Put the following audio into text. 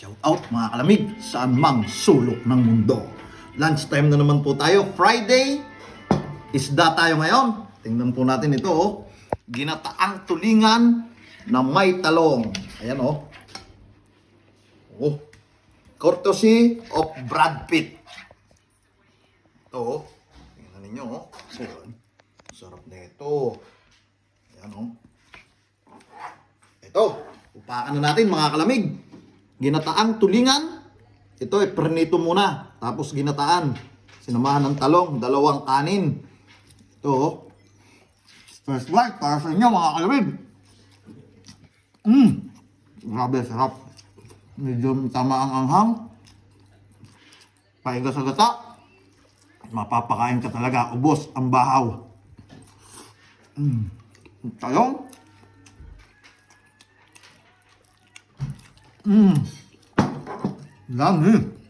Shout out mga kalamig, saan mang sulok ng mundo. Lunchtime na naman po tayo. Friday, isda tayo ngayon. Tingnan po natin ito oh. Ginataang tulingan na may talong. Ayan oh. Oh. Courtesy of Brad Pitt. Ito oh. Tingnan ninyo oh. Sarap na ito. Ayan oh. Ito. Upakan na natin mga kalamig. Ginataang tulingan. Ito pernito muna. Tapos ginataan. Sinamahan ng talong. 2 kanin. Ito. First bite para sa inyo mga kalamig. Grabe sarap. Medyo tama ang anghang. Pahinga sa gata. Mapapakain ka talaga. Ubos ang bahaw. Talong. Lami.